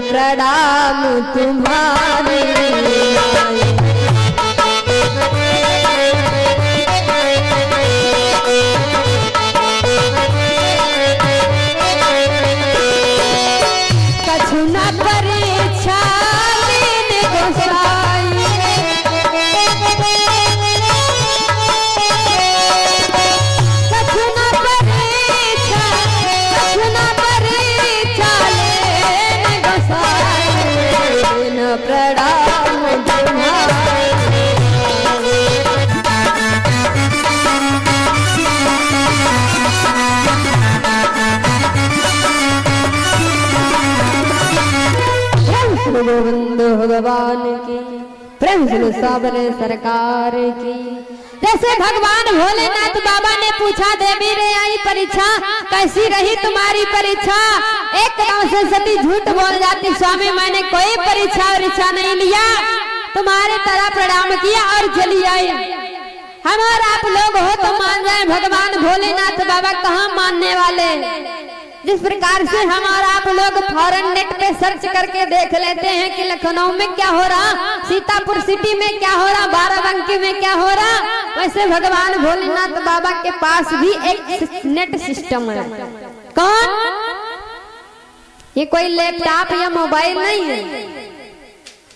प्रणाम तुम्हारे कछु न परीक्षा लेने गोसाई कछु न परीक्षा लेने गोसाई न प्रणाम तुम्हारे गोविंद भगवान की प्रेम से साबरे सरकार की। जैसे भगवान भोलेनाथ बाबा ने पूछा, देवी रे आई परीक्षा कैसी रही तुम्हारी परीक्षा? एकदम से सती झूठ बोल जाती, स्वामी मैंने कोई परीक्षा नहीं लिया, तुम्हारे तरह प्रणाम किया और चली आई। हम और आप लोग हो तो मान जाए, भगवान भोलेनाथ बाबा कहाँ मानने वाले। जिस प्रकार से हम और आप लोग फॉरेन नेट पे सर्च करके देख लेते हैं कि लखनऊ में क्या हो रहा, सीतापुर सिटी में क्या हो रहा, बाराबंकी में क्या हो रहा, वैसे भगवान भोलेनाथ बाबा के पास भी एक नेट सिस्टम है। कौन? ये कोई लैपटॉप या मोबाइल नहीं है।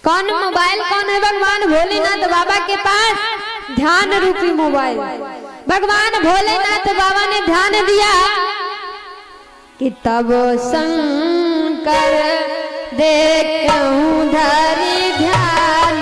कौन मोबाइल? कौन है? भगवान भोलेनाथ बाबा के पास ध्यान रूपी मोबाइल। भगवान भोलेनाथ बाबा ने ध्यान दिया कि तब शंकर देखूं धरि ध्यान,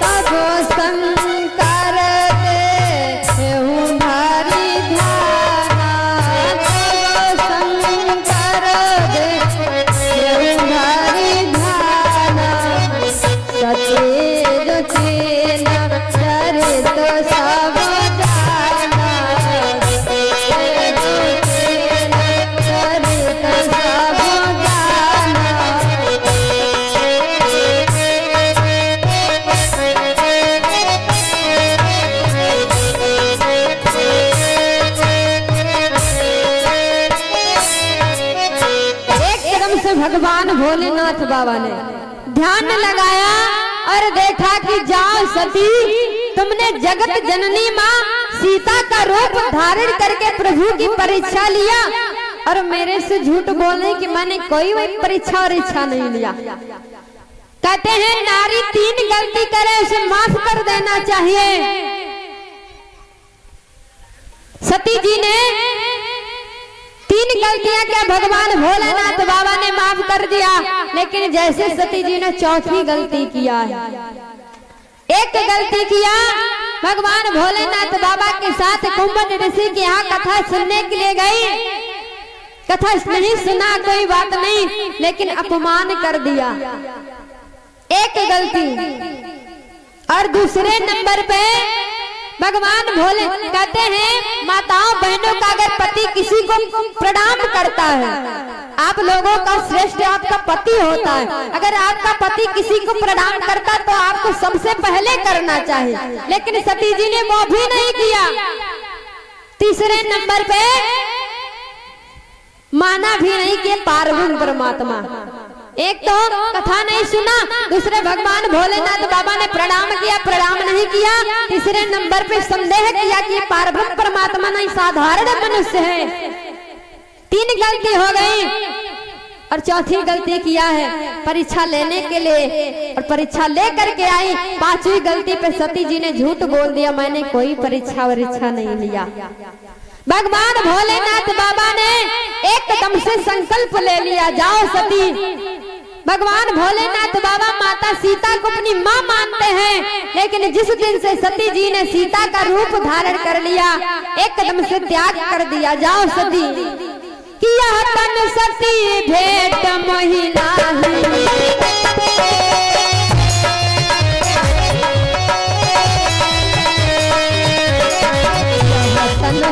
तब शंकर देखूं धरि ध्यान, तब शंकर सतेज चेन चरित सब जाना, सतेज चेन चरित सब जाना। एकदम से भगवान भोलेनाथ बाबा ने ध्यान लगाया और देखा कि जाओ सती, तुमने जगत जननी माँ सीता का रूप धारण करके प्रभु की परीक्षा लिया और मेरे से झूठ बोलने कि मैंने कोई परीक्षा और इच्छा नहीं लिया। कहते हैं नारी 3 गलती करे उसे माफ कर देना चाहिए। सती जी ने 3 गलतियां क्या भगवान भोलेनाथ बाबा ने माफ कर दिया, लेकिन जैसे सती जी ने 4थी गलती किया है, एक गलती किया, भगवान भोलेनाथ बाबा के साथ कुंभन ऋषि के यहाँ कथा सुनने के लिए गई। कथा नहीं सुना कोई बात नहीं, लेकिन अपमान कर दिया, एक गलती। और दूसरे नंबर पे भगवान भोले कहते हैं माताओं बहनों का अगर पति किसी को प्रणाम करता है, आप लोगों का श्रेष्ठ आपका पति होता है, अगर आपका पति किसी को प्रणाम करता तो आपको सबसे पहले करना चाहिए, लेकिन सती जी ने वो भी नहीं किया। तीसरे नंबर पे माना भी नहीं कि पार्वती परमात्मा, एक तो कथा नहीं सुना, दूसरे भगवान भोलेनाथ बाबा ने प्रणाम किया, प्रणाम नहीं किया, तीसरे नंबर पे संदेह किया कि पार्वती परमात्मा नहीं साधारण मनुष्य है। 3 गलती हो गई और 4थी गलती किया है परीक्षा लेने के लिए, और परीक्षा लेकर के आई। 5वीं गलती पे सती जी ने झूठ बोल दिया, मैंने कोई परीक्षा नहीं लिया। भगवान भोलेनाथ बाबा ने एकदम से संकल्प ले लिया, जाओ सती। भगवान भोलेनाथ बाबा माता सीता को अपनी माँ मानते हैं, लेकिन जिस दिन से सती जी ने सीता का रूप धारण कर लिया, एकदम से त्याग कर दिया, जाओ सती। किया तन सती भेंट महिला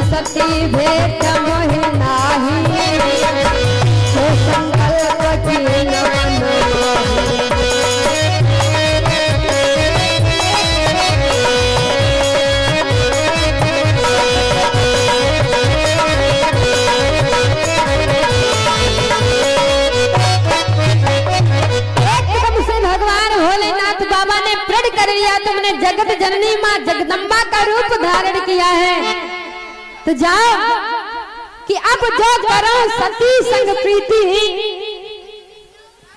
सती भेंट महिला संकल्प की कर लिया, तुमने जगत जननी माँ जगदम्बा का रूप धारण किया है, तो जाओ कि अब जो करो सती संग प्रीति,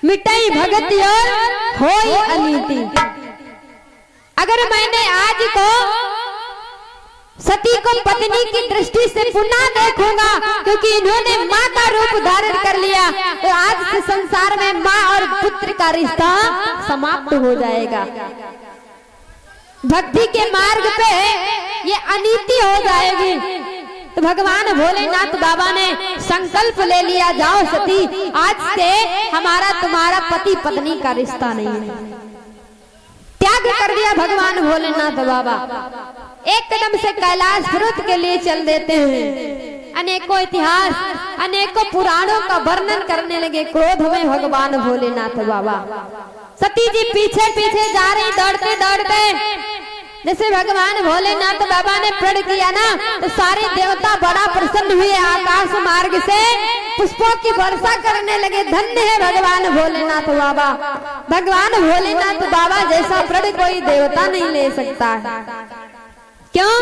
मिटाई भगति और होई अनीति। अगर मैंने आज को सती को पत्नी की दृष्टि से पुनः देखूंगा, क्योंकि इन्होंने माँ का रूप धारण कर लिया, तो आज से संसार में माँ और पुत्र का रिश्ता समाप्त हो जाएगा। भक्ति के मार्ग पे ये अनीति हो जाएगी। तो भगवान भोलेनाथ बाबा ने संकल्प ले लिया, जाओ सती, आज से हमारा तुम्हारा पति पत्नी का रिश्ता नहीं है। त्याग कर दिया भगवान भोलेनाथ बाबा, एक कदम से कैलाश पर्वत के लिए चल देते हैं। अनेकों इतिहास, अनेकों पुराणों का वर्णन करने लगे क्रोध में भगवान भोलेनाथ बाबा। सती जी पीछे पीछे जा रही, दौड़ते दौड़ते। जैसे भगवान भोलेनाथ बाबा ने प्रण किया ना, तो सारे देवता बड़ा प्रसन्न हुए, आकाश मार्ग से पुष्पों की वर्षा करने लगे। धन्य है भगवान भोलेनाथ बाबा। भगवान भोलेनाथ बाबा जैसा प्रण कोई देवता नहीं ले सकता है। क्यों?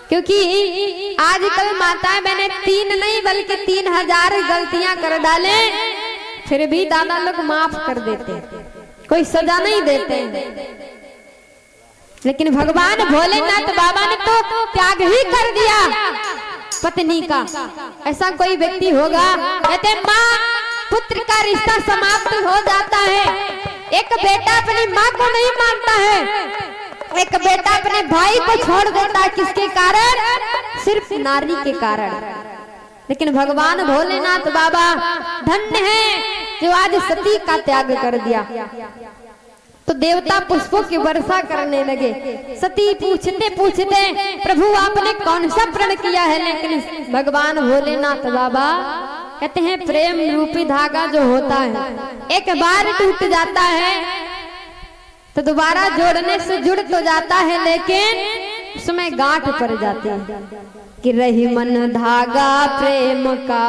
क्योंकि आजकल माताएं मैंने 3 नहीं बल्कि 3000 गलतियां कर डाले, फिर भी दादा लोग माफ कर देते, कोई सजा नहीं देते। लेकिन भगवान भोलेनाथ बाबा ने तो त्याग ही कर दिया पत्नी का। ऐसा कोई व्यक्ति होगा, कहते माँ पुत्र का रिश्ता समाप्त हो जाता है। एक बेटा अपनी माँ को नहीं मानता है, एक बेटा अपने भाई को छोड़ देता है, किसके कारण? सिर्फ नारी के कारण। लेकिन भगवान भोलेनाथ बाबा धन्य है जो आज सती का त्याग कर दिया। तो देवता पुष्पों की वर्षा करने लगे। सती पूछते पूछते प्रभु आपने कौन सा प्रण किया है? लेकिन भगवान भोलेनाथ बाबा कहते हैं प्रेम रूपी धागा जो होता है एक बार टूट जाता है तो दोबारा जोड़ने से जुड़ तो जाता है, लेकिन उसमें गांठ पड़ जाती है कि रही मन धागा प्रेम का,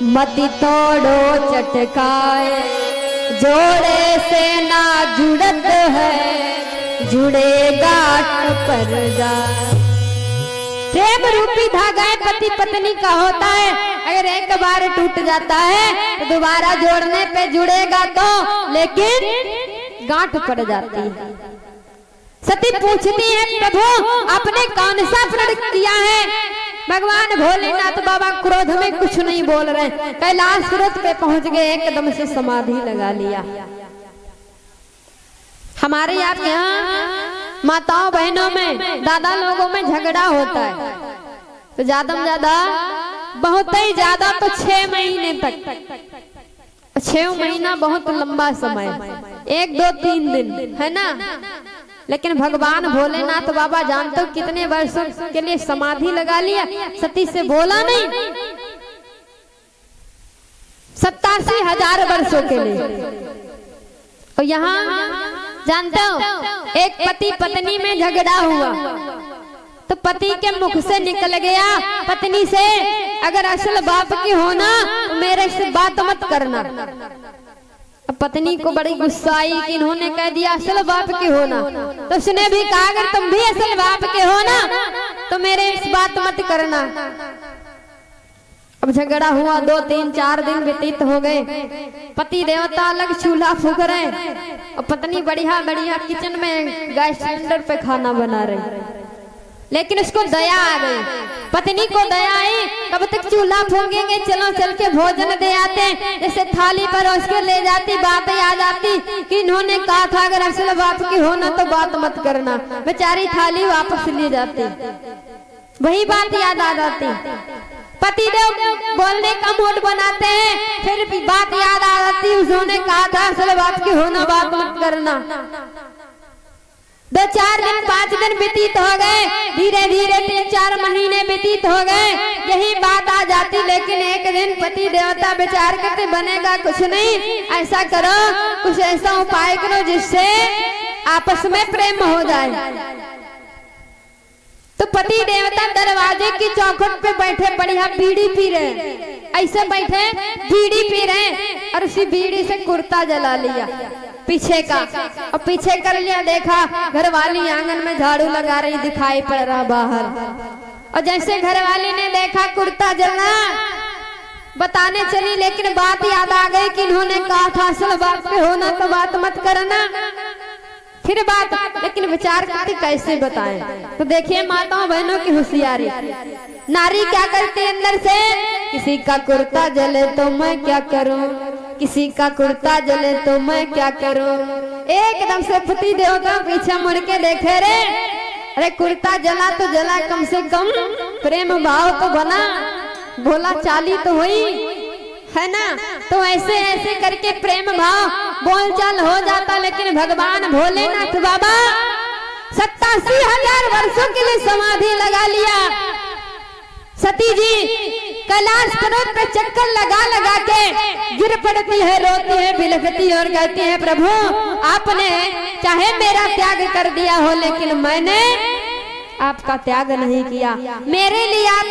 मति तोड़ो चटकाए, जोड़े से ना जुड़त है, जुड़े गांठ पर जा। प्रेम रूपी धागा पति पत्नी का होता है, अगर एक बार टूट जाता है तो दोबारा जोड़ने पे जुड़ेगा तो, लेकिन गांठ पड़ जाती है। सती पूछती है प्रभु आपने कौन सा प्रण किया है? भगवान भोलेनाथ बाबा क्रोध में कुछ नहीं बोल रहे, कैलाश पर्वत पे पहुंच गए, एकदम से समाधि लगा लिया। हमारे यहाँ माताओं बहनों में, दादा लोगों में झगड़ा होता है तो ज्यादा में ज्यादा, बहुत ही ज्यादा तो 6 महीने तक। 6 महीना बहुत लंबा समय, 1 2 3 दिन है ना। लेकिन भगवान भोलेनाथ बाबा जानते हो कितने वर्षों के लिए समाधि लगा लिया। सती से बोला नहीं, 87,000 वर्षों के लिए। और यहाँ जानते हो एक पति पत्नी में झगड़ा हुआ तो पति के मुख से निकल गया पत्नी से, अगर असल बाप की होना तो मेरे से बात मत करना। अब पत्नी को बड़ी गुस्सा आई कि इन्होंने कह दिया असल बाप की होना, तो उसने भी कहा अगर तुम भी असल बाप के हो ना तो मेरे इस बात मत करना। अब झगड़ा हुआ, 2 3 4 दिन व्यतीत हो गए। पति देवता अलग चूल्हा फूंक रहे और पत्नी बढ़िया बढ़िया किचन में गैस सिलेंडर पे खाना बना रही। लेकिन उसको दया आ गई, पत्नी को दया आई, कब तक चूल्हा फूंकेंगे, चलो चल के भोजन दे आते। जैसे थाली पर उसके ले जाती, बात आ जाती कि इन्होंने कहा था अगर असल बाप की होना तो बात मत करना। बेचारी थाली वापस ले जाती, वही बात याद आ जाती। पति देव बोलने का मूड बनाते हैं, फिर भी बात याद आ जाती, उन्होंने कहा था असल बाप की होना बात मत करना। 2 4 दिन 5 दिन व्यतीत हो गए, धीरे धीरे 3 4 महीने व्यतीत हो गए, यही बात आ जाती। लेकिन एक दिन पति देवता विचार करते बनेगा कुछ नहीं, ऐसा करो कुछ ऐसा उपाय करो जिससे आपस में प्रेम हो जाए। तो पति देवता दरवाजे की चौखट पे बैठे बढ़िया बीड़ी पी रहे, ऐसे बैठे बीड़ी पी रहे और उसी बीड़ी से कुर्ता जला लिया। पीछे का, और पीछे कर लिया, देखा घर वाली आंगन में झाड़ू लगा रही, दिखाई पड़ रहा बाहर। और जैसे घर वाली ने देखा कुर्ता जलना, बताने चली, लेकिन बात याद आ गई कि इन्होंने कहा था असल बात पे होना तो बात मत करना। फिर बात, लेकिन विचार करती कैसे बताएं। तो देखिए माताओं बहनों की होशियारी, नारी क्या करती है अंदर से, किसी का कुर्ता जले तो मैं क्या करूं, किसी का कुर्ता जले तो मैं क्या करूं। एकदम से पति देवता पीछे मुड़ के देखे रे, अरे कुर्ता जला तो जला, कम से कम प्रेम भाव तो बना, बोला चाली तो हुई है ना। तो ऐसे ऐसे करके प्रेम भाव बोलचाल हो जाता। लेकिन भगवान भोलेनाथ बाबा 87,000 वर्षों के लिए समाधि लगा लिया। सती जी कैलाश पर्वत पे चक्कर लगा लगा के गिर पड़ती है, रोती है, बिलखती और कहती है प्रभु आपने चाहे मेरा त्याग कर दिया हो, लेकिन मैंने आपका त्याग नहीं किया। मेरे लिए आप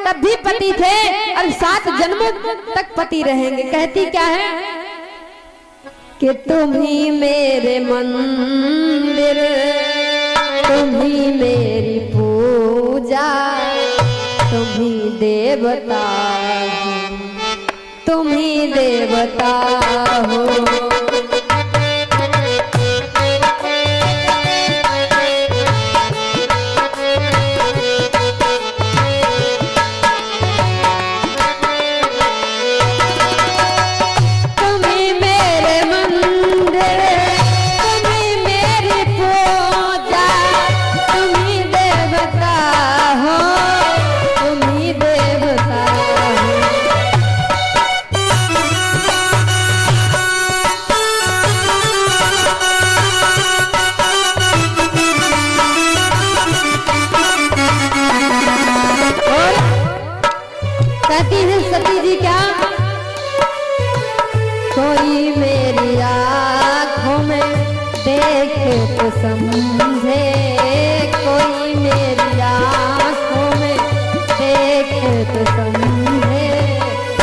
तब भी पति थे और 7 जन्मों तक पति रहेंगे। कहती क्या है कि तुम ही मेरे मंदिर, तुम ही मेरी पूजा, तुम ही देवता, तुम ही देवता हो। सती जी क्या, कोई मेरी आँखों में देखे तो समझे, कोई मेरी आँखों में देखे तो समझे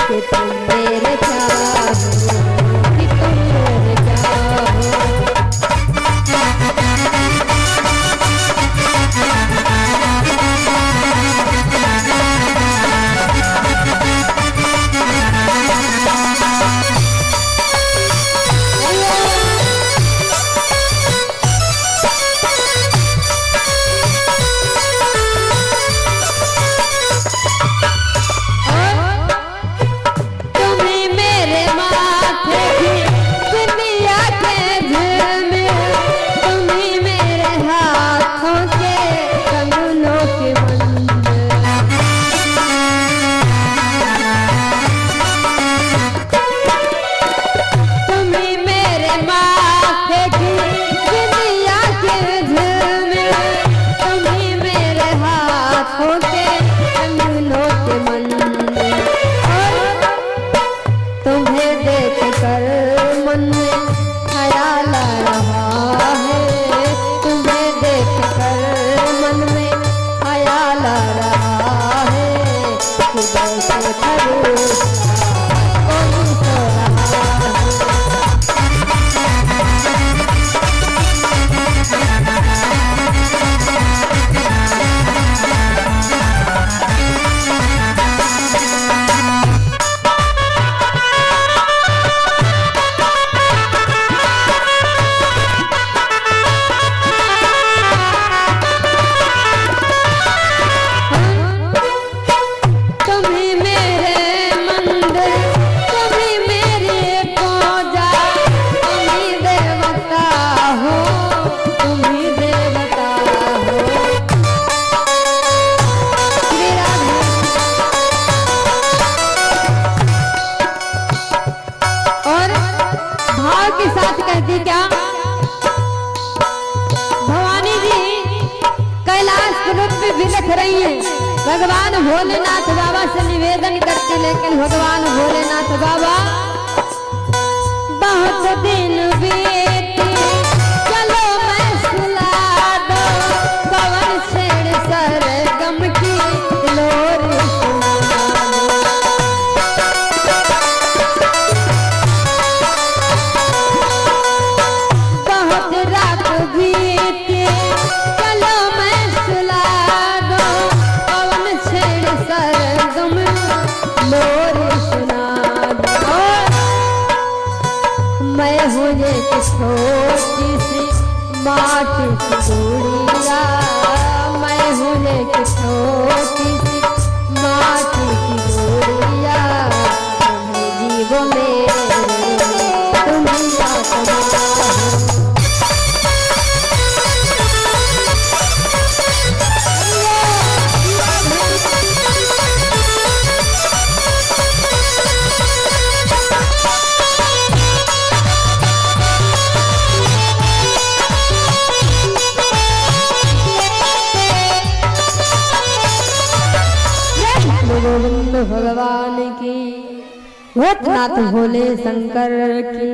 कि तुम मेरे चाहो, कि तुम मेरे चाहो। भगवान भोलेनाथ बाबा से निवेदन करते, लेकिन भगवान भोलेनाथ बाबा बहुत दिन बीते, चलो मैं सुला दो पवन छेड़ सरगम की लोरी सुना दो। मैं हूँ एक छोटी सी माटी की गुड़िया, मैं हूँ एक छोटी सी माटी की गुड़िया, तुम्हें जीवो मेरे तुम्हें आत्मा गोविंद भगवान की, भूतनाथ भोले शंकर की।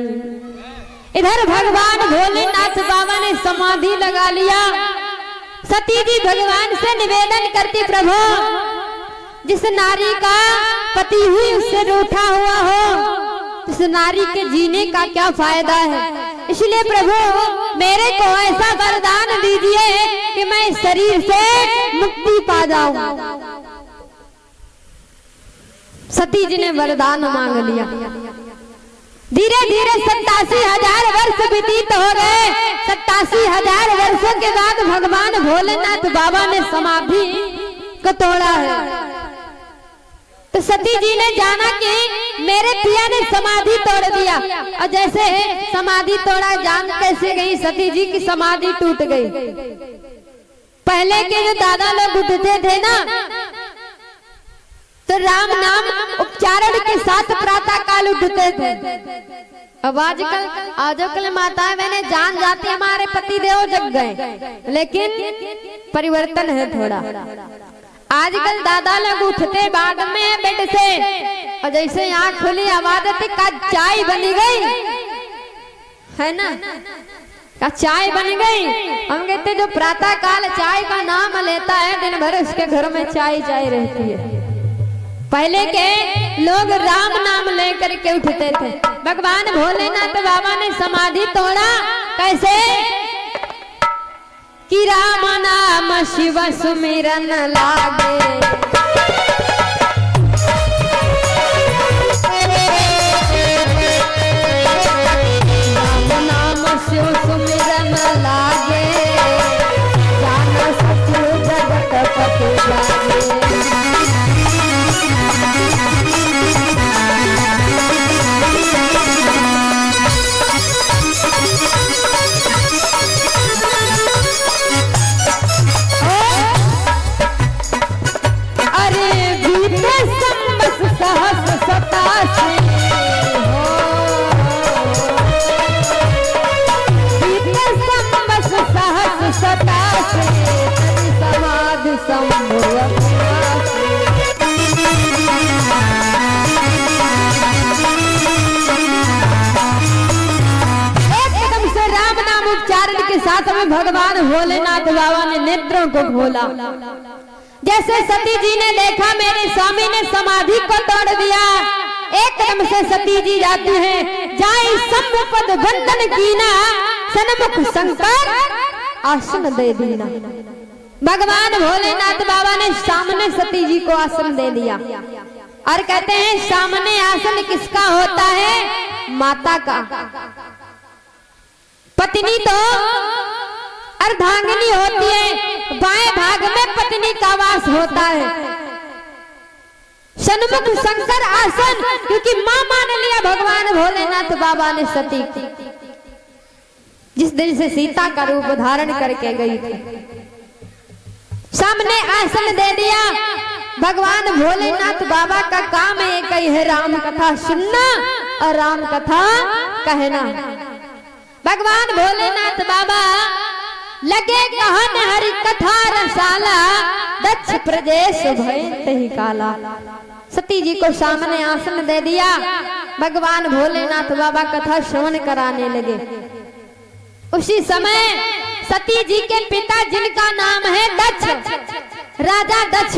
इधर भगवान भोलेनाथ बाबा ने समाधि लगा लिया। सती जी भगवान से निवेदन करती, प्रभु जिस नारी का पति हुई उससे रूठा हुआ हो, उस नारी के जीने का क्या फायदा है, इसलिए प्रभु मेरे को ऐसा वरदान दीजिए कि मैं इस शरीर से मुक्ति पा जाऊं। सती जी ने वरदान मांग लिया। धीरे धीरे 87,000 वर्ष व्यतीत हो गए। 87,000 वर्षों के बाद भगवान भोलेनाथ बाबा ने समाधि को तोड़ा है। तो सती जी ने जाना कि मेरे पिया ने समाधि तोड़ दिया, और जैसे समाधि तोड़ा जान कैसे गई, सती जी की समाधि टूट गई। पहले के जो दादा लोग उठते थे ना, तो राम नाम उच्चारण के साथ प्रातः काल उठते थे। अब आजकल माताएं बहनें जान जाती हमारे पति देव जग गए, लेकिन परिवर्तन है थोड़ा। आजकल दादा लोग उठते बाद में बेड से, और जैसे आँख खुली आवाज आती का चाय बनी गई है ना, का चाय बन गई। हम कहते जो प्रातः काल चाय का नाम लेता है, दिन भर उसके घर में चाय चाय रहती है। पहले के लोग राम नाम लेकर के उठते थे। भगवान भोलेनाथ बाबा ने समाधि तोड़ा कैसे कि राम नाम शिव सुमिरन लागे, राम नाम शिव सुमिरन लागे, जान सचु जगत पति लागे। साथ में भगवान भोलेनाथ बाबा ने नेत्रों को खोला। जैसे सती जी ने देखा मेरे स्वामी ने समाधि को तोड़ दिया, एकदम से सती जी जाती है, जाई सम्मुपद बंधन कीना, सन्मुख शंकर आसन दे दीना। भगवान भोलेनाथ बाबा ने सामने सती जी को आसन दे दिया, और कहते हैं सामने आसन किसका होता है, माता का। पत्नी तो अर्धांगिनी होती है, बाएं भाग में पत्नी का वास होता है। सन्मुख शंकर आसन, क्योंकि मां मान लिया भगवान भोलेनाथ बाबा ने सती की, जिस दिन से सीता का रूप धारण करके गई थी। सामने आसन दे दिया। भगवान भोलेनाथ बाबा का काम एक ही है, राम कथा सुनना और राम कथा कहना। भगवान भोलेनाथ बाबा लगे कहन हरि कथा रसाला, दक्ष प्रदेश भयंत ही काला। सती जी को सामने आसन दे दिया। भगवान भोलेनाथ बाबा कथा श्रवण कराने लगे। उसी समय सती जी के पिता, जिनका नाम है दक्ष, राजा दक्ष,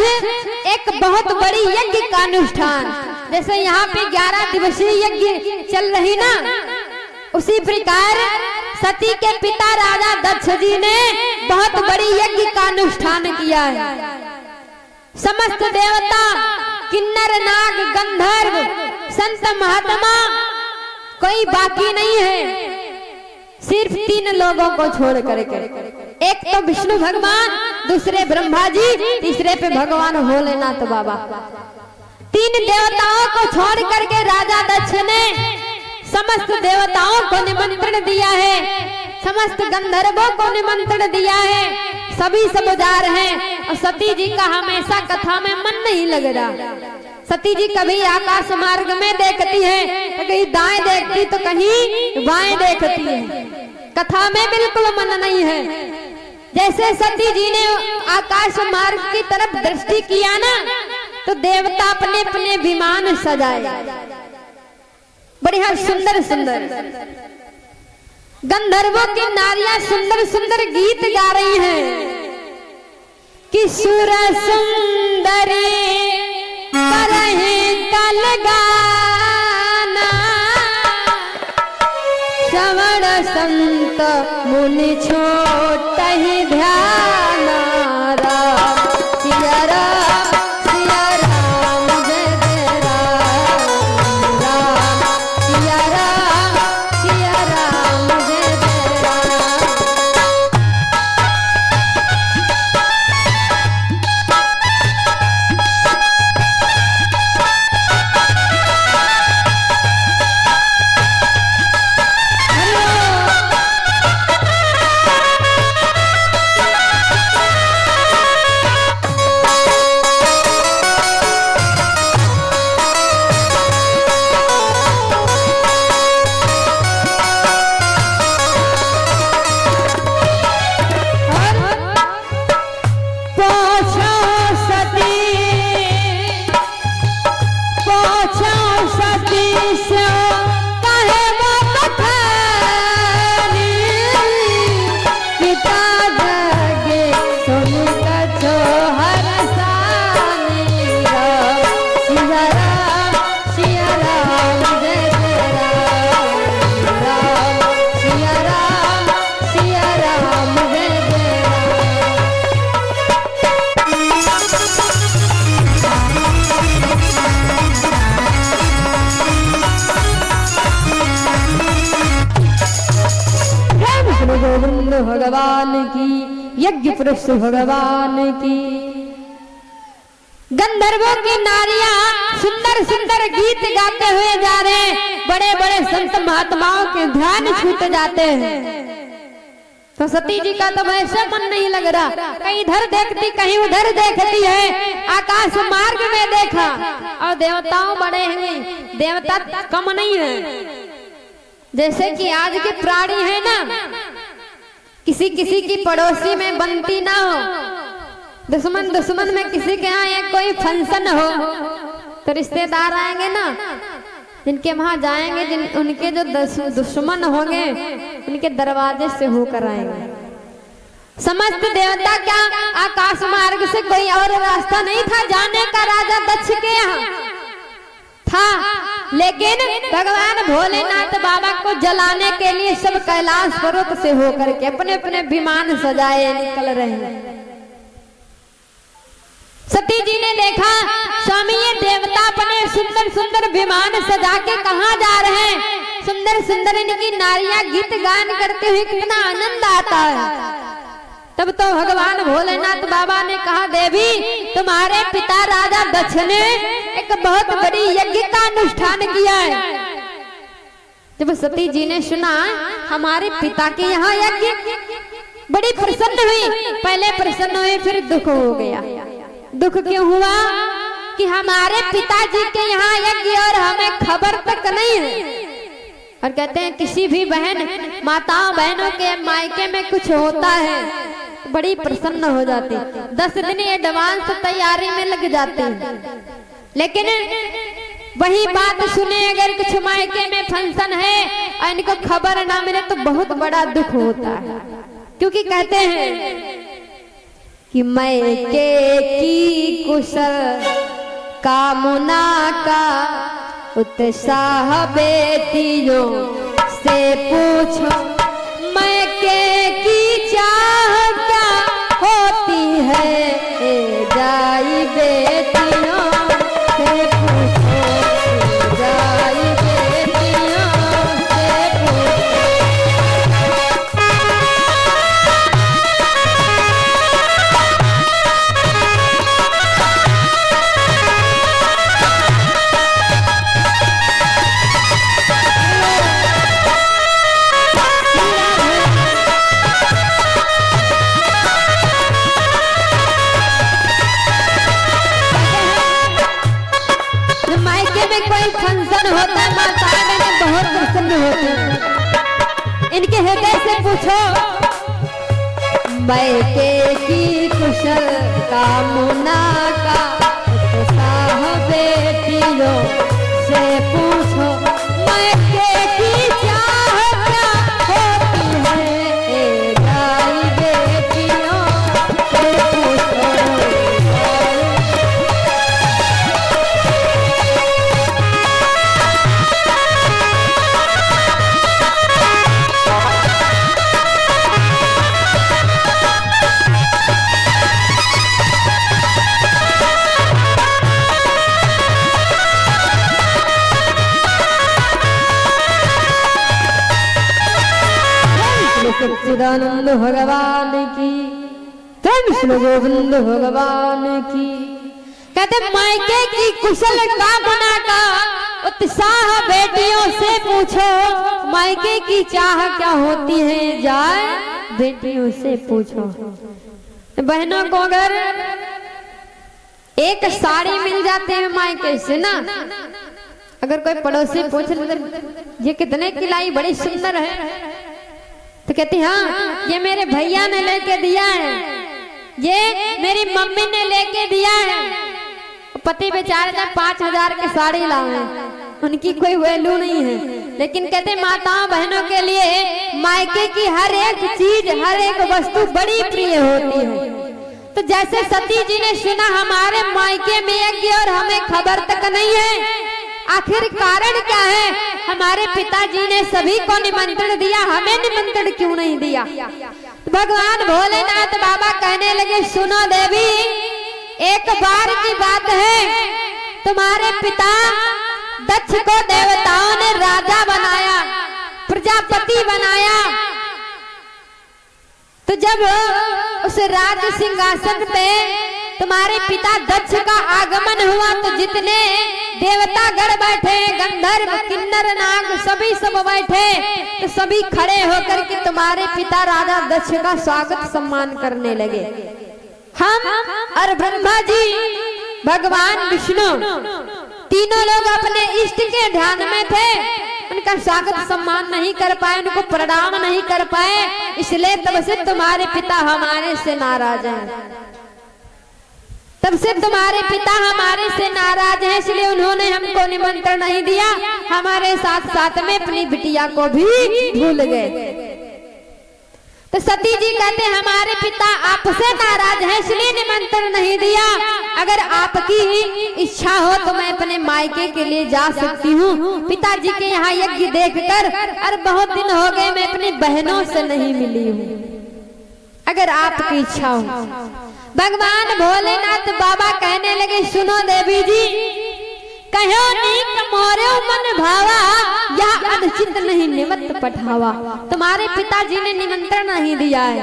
एक बहुत बड़ी यज्ञ का अनुष्ठान, जैसे यहाँ पे 11 दिवसीय यज्ञ चल रही ना, उसी प्रकार सती के पिता राजा दक्ष जी ने बहुत बड़ी यज्ञ का अनुष्ठान किया है। समस्त देवता, किन्नर, नाग, गंधर्व, संत महात्मा कोई बाकी नहीं है, सिर्फ 3 लोगों को छोड़ करके। एक तो विष्णु भगवान, दूसरे ब्रह्मा जी, तीसरे पे भगवान भोलेनाथ बाबा। 3 देवताओं को छोड़ करके राजा दक्ष ने समस्त देवताओं को निमंत्रण दिया है, समस्त गंधर्वों को निमंत्रण दिया है, सभी सब जा रहे हैं। और सती जी का हमेशा कथा में मन नहीं लग रहा। सती जी कभी आकाश मार्ग में देखती है तो कहीं दाएं देखती तो कहीं बाएं देखती है, कथा में बिल्कुल मन नहीं है। जैसे सती जी ने आकाश मार्ग की तरफ दृष्टि किया ना, तो देवता अपने अपने विमान सजाए, बढ़िया सुंदर सुंदर। गंधर्वों की नारियां सुंदर सुंदर गीत गा रही हैं कि सुर सुंदरी करहे कल गाना, श्रवण संत मुनि छोट ही ध्यान। राम सिया राम सिया राम जय जय राम, राम सिया राम सिया राम जय जय राम। गोविंद भगवान की, यज्ञ पुरुष भगवान की। गंधर्वों की नारियां सुंदर सुंदर गीत गाते हुए जा रहे हैं, बड़े बड़े संत महात्माओं के ध्यान छूट जाते हैं। तो सती जी का तो वैसे मन नहीं लग रहा, कहीं इधर देखती कहीं उधर देखती है। आकाश मार्ग में देखा और देवताओं बड़े हैं, देवता कम नहीं है। जैसे कि आज के प्राणी है ना, किसी किसी की पड़ोसी में बनती ना हो, दुश्मन दुश्मन में किसी के यहाँ एक कोई फंक्शन हो तो रिश्तेदार आएंगे ना, जिनके वहां जाएंगे, जिन उनके जो दुश्मन होंगे उनके दरवाजे से होकर आएंगे। समस्त देवता क्या आकाश मार्ग से कोई और रास्ता नहीं था जाने का राजा दक्ष के यहाँ था, लेकिन भगवान भोलेनाथ बाबा को जलाने के लिए सब कैलाश पर्वत से होकर के अपने अपने विमान सजाए निकल रहे हैं। सती जी ने देखा स्वामी ये देवता अपने सुंदर सुंदर विमान सजा के कहाँ जा रहे हैं, सुंदर सुंदर इनकी नारियां गीत गान करते हुए कितना आनंद आता है। तब तो भगवान भोलेनाथ बाबा ने कहा, देवी तुम्हारे पिता राजा दक्ष ने एक बहुत बड़ी यज्ञ का अनुष्ठान किया है। जब सती जी ने सुना हमारे पिता के यहाँ यज्ञ, बड़ी प्रसन्न हुई। पहले प्रसन्न हुई, फिर दुख हो गया। दुख क्यों हुआ कि हमारे पिताजी के यहाँ यज्ञ और हमें खबर तक नहीं है। और कहते हैं किसी भी बहन माताओं बहनों के मायके में कुछ होता है बड़ी प्रसन्न हो जाती, 10 दिन एडवांस तैयारी में लग जाती है। लेकिन वही बात सुने अगर कुछ मायके में फंक्शन है और इनको खबर ना मिले तो बहुत बड़ा दुख होता है। क्योंकि कहते हैं कि मायके की कुशल कामना का उत्साह बेटियों से पूछो, मायके की चाह क्या होती है, जाई बेटियों से पूछो, जाई बेटियों उनके हृदय से पूछो। मायके की कुशल कामना का उत्साह बेटियों से पूछो। मायके की चाह क्या होती है जाई बेटियों से पूछो। सच्चिदानंद भगवान की, तुम श्री गोविंद भगवान की। कहते मायके की कुशल कामना का उत्साह बेटियों से पूछो। मायके की चाह क्या होती है जाए बेटियों से पूछो। बहनों को अगर एक साड़ी मिल जाते हैं मायके से ना, अगर कोई पड़ोसी पूछ ले ये कितने की लाई, बड़ी सुंदर है, तो कहती हाँ ये मेरे भैया ने लेके दिया है, ये मेरी मम्मी ने लेके दिया है। पति बेचारे जब 5000 की साड़ी लाए, उनकी कोई वैल्यू नहीं है। लेकिन कहते माताओं बहनों के लिए मायके की हर एक चीज, हर एक वस्तु बड़ी प्रिय होती है। तो जैसे सती जी ने सुना हमारे मायके में यज्ञ और हमें खबर तक नहीं है, आखिर कारण क्या है? हमारे पिताजी ने सभी को निमंत्रण दिया, हमें निमंत्रण क्यों नहीं दिया? भगवान भोलेनाथ बाबा कहने लगे सुनो देवी, एक बार की बात है, तुम्हारे पिता दक्ष को देवताओं ने राजा बनाया, प्रजापति बनाया। तो जब उस राज सिंहासन पे तुम्हारे पिता दक्ष का आगमन हुआ तो जितने देवता गण बैठे, गंधर्व किन्नर नाग सभी सब बैठे, तो सभी खड़े होकर के तुम्हारे पिता राजा दक्ष का स्वागत सम्मान करने लगे। हम और ब्रह्मा जी, भगवान विष्णु, तीनों लोग अपने इष्ट के ध्यान में थे, उनका स्वागत सम्मान नहीं कर पाए, उनको प्रणाम नहीं कर पाए, इसलिए तब से तुम्हारे पिता हमारे से नाराज हैं। तब से तुम्हारे पिता हमारे से नाराज हैं, इसलिए उन्होंने हमको निमंत्रण नहीं दिया, हमारे साथ साथ में अपनी बिटिया को भी भूल गए। तो सती जी कहते हमारे पिता आपसे नाराज हैं, इसलिए निमंत्रण नहीं दिया। अगर आपकी इच्छा हो तो मैं अपने मायके के लिए जा सकती हूँ। पिताजी के यहाँ यज्ञ देखकर और बहुत दिन हो गए मैं अपनी बहनों से नहीं मिली हूँ, अगर आपकी इच्छा हो। भगवान भोलेनाथ बाबा कहने लगे सुनो देवी जी, कहो नीक मोरे मन भावा, यह अनचित नहीं निमत पठावा। तुम्हारे पिताजी ने निमंत्रण नहीं दिया है,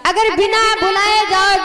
अगर बिना बुलाए जाओगे